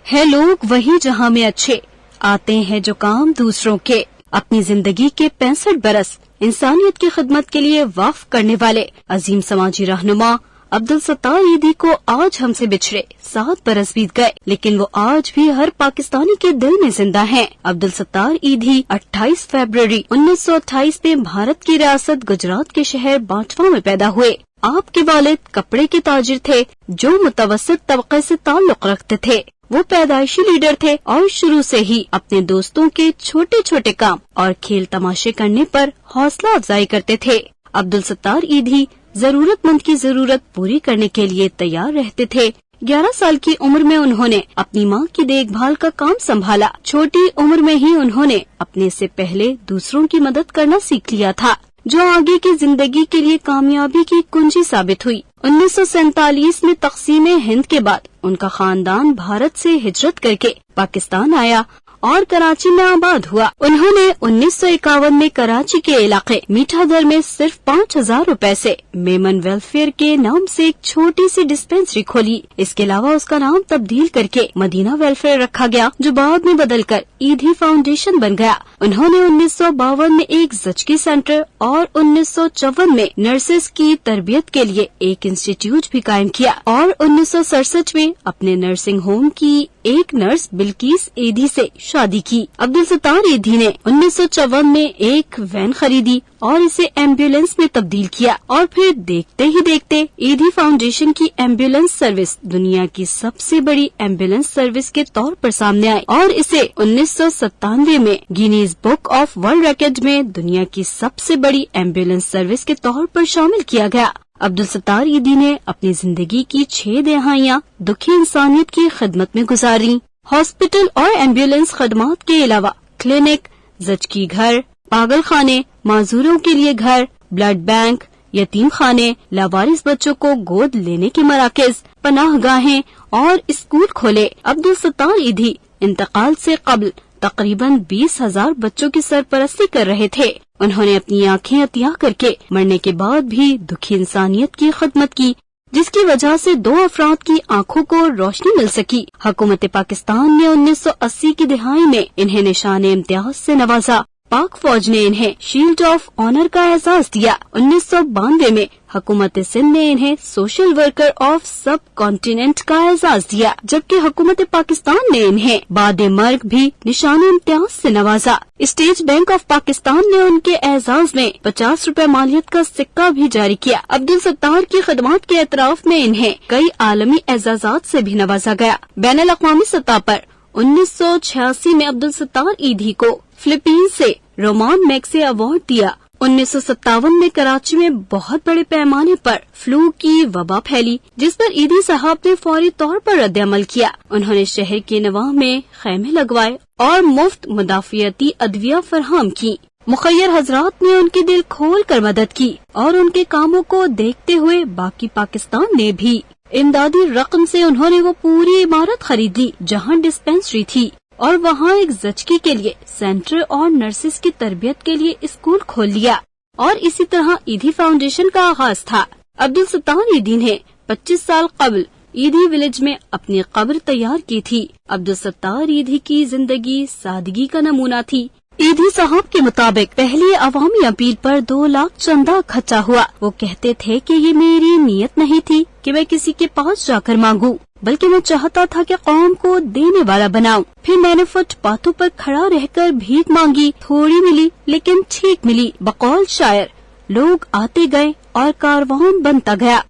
ہے लोग वही जहां में अच्छे, आते हैं जो काम दूसरों के। अपनी जिंदगी के 65 बरस इंसानियत की खिदमत के लिए वक्फ करने वाले अजीम समाजी रहनुमा अब्दुल सत्तार ईदी को आज हमसे बिछड़े 7 बरस बीत गए, लेकिन वो आज भी हर पाकिस्तानी के दिल में जिंदा हैं। अब्दुल सत्तार ईदी 28 फरवरी 1928 में भारत की रियासत गुजरात के शहर बांटवा में पैदा हुए। आपके वालिद कपड़े के ताजिर थे जो मुतवस्सित तबके से ताल्लुक रखते थे। वो पैदाइशी लीडर थे और शुरू से ही अपने दोस्तों के छोटे छोटे काम और खेल तमाशे करने पर हौसला अफजाई करते थे। अब्दुल सत्तार ईदी जरूरतमंद की जरूरत पूरी करने के लिए तैयार रहते थे। 11 साल की उम्र में उन्होंने अपनी मां की देखभाल का काम संभाला। छोटी उम्र में ही उन्होंने अपने से पहले दूसरों की मदद करना सीख लिया था, जो आगे की जिंदगी के लिए कामयाबी की कुंजी साबित हुई। 1947 में तक़सीम हिंद के बाद उनका खानदान भारत से हिजरत करके पाकिस्तान आया और कराची में आबाद हुआ। उन्होंने 1951 में कराची के इलाके मीठा दर में सिर्फ 5,000 रुपए से मेमन वेलफेयर के नाम से एक छोटी सी डिस्पेंसरी खोली। इसके अलावा उसका नाम तब्दील करके मदीना वेलफेयर रखा गया, जो बाद में बदलकर ईदी फाउंडेशन बन गया। उन्होंने 1952 में एक जचकी सेंटर और 1954 में नर्सेस की तरबियत के लिए एक इंस्टीट्यूट भी कायम किया और 1967 में अपने नर्सिंग होम की एक नर्स बिल्किस ईदी से शादी की। अब्दुल सत्तार ईदी ने 1954 में एक वैन खरीदी और इसे एम्बुलेंस में तब्दील किया और फिर देखते ही देखते ईदी फाउंडेशन की एम्बुलेंस सर्विस दुनिया की सबसे बड़ी एम्बुलेंस सर्विस के तौर पर सामने आई और इसे 1997 में Guinness book of world record में दुनिया की सबसे बड़ी एम्बुलेंस सर्विस के तौर पर शामिल किया गया। अब्दुल सत्तार ईदी ने अपनी जिंदगी की 6 दहाइयाँ दुखी इंसानियत की खिदमत में गुजारी। हॉस्पिटल और एम्बुलेंस खदमात के अलावा क्लिनिक, जचकी घर, पागल खाने, माजूरों के लिए घर, ब्लड बैंक, यतीम खाने, लावारिस बच्चों को गोद लेने के मराकज, पनाहगाहें और स्कूल खोले। अब्दुल सत्तार ईदी इंतकाल से कबल तकरीबन 20,000 बच्चों की सरपरस्ती कर रहे थे। उन्होंने अपनी आंखें अतिया करके मरने के बाद भी दुखी इंसानियत की खिदमत की, जिसकी वजह से 2 अफराद की आंखों को रोशनी मिल सकी। हुकूमत पाकिस्तान ने 1980 की दिहाई में इन्हें निशान इम्तियाज से नवाजा। पाक फौज ने इन्हें शील्ड ऑफ ऑनर का एहसास दिया। 1992 में हुकूमत सिंध ने इन्हें सोशल वर्कर ऑफ सब कॉन्टिनेंट का एहसास दिया, जबकि हुकूमत पाकिस्तान ने इन्हें बाद मर्ग भी निशान इम्तियाज से नवाजा। स्टेट बैंक ऑफ पाकिस्तान ने उनके एहसास में 50 रुपए मालियत का सिक्का भी जारी किया। अब्दुल सत्तार की खिदमत के एतराफ में इन्हें कई आलमी एजाजात से भी नवाजा गया। बैनुल अक़वामी सतह पर 1986 में अब्दुल सत्तार ईदी को फिलीपींस से रोमान मैग्से अवार्ड दिया। 1957 में कराची में बहुत बड़े पैमाने पर फ्लू की वबा फैली, जिस पर ईदी साहब ने फौरी तौर पर रद्द-ए-अमल किया। उन्होंने शहर के नवाह में खैमे लगवाए और मुफ्त मुदाफियती अदविया फराहम की। मुखय्यर हजरात ने उनकी दिल खोल कर मदद की और उनके कामों को देखते हुए बाकी पाकिस्तान ने भी इमदादी रकम से उन्होंने वो पूरी इमारत खरीद ली जहाँ डिस्पेंसरी थी और वहाँ एक जचकी के लिए सेंटर और नर्सेस की तरबियत के लिए स्कूल खोल लिया और इसी तरह ईदी फाउंडेशन का आगाज था। अब्दुल सत्तार ईदी ने 25 साल कबल ईदी विलेज में अपनी कब्र तैयार की थी। अब्दुल सत्तार ईदी की जिंदगी सादगी का नमूना थी। ईदी साहब के मुताबिक पहली अवामी अपील पर 2 लाख चंदा इकट्ठा हुआ। वो कहते थे कि ये मेरी नीयत नहीं थी कि मैं किसी के पास जाकर मांगूं, बल्कि मैं चाहता था कि कौम को देने वाला बनाऊं। फिर मैंने फुटपाथों पर खड़ा रहकर भीख मांगी। थोड़ी मिली लेकिन ठीक मिली। बकौल शायर, लोग आते गए और कारवान बनता गया।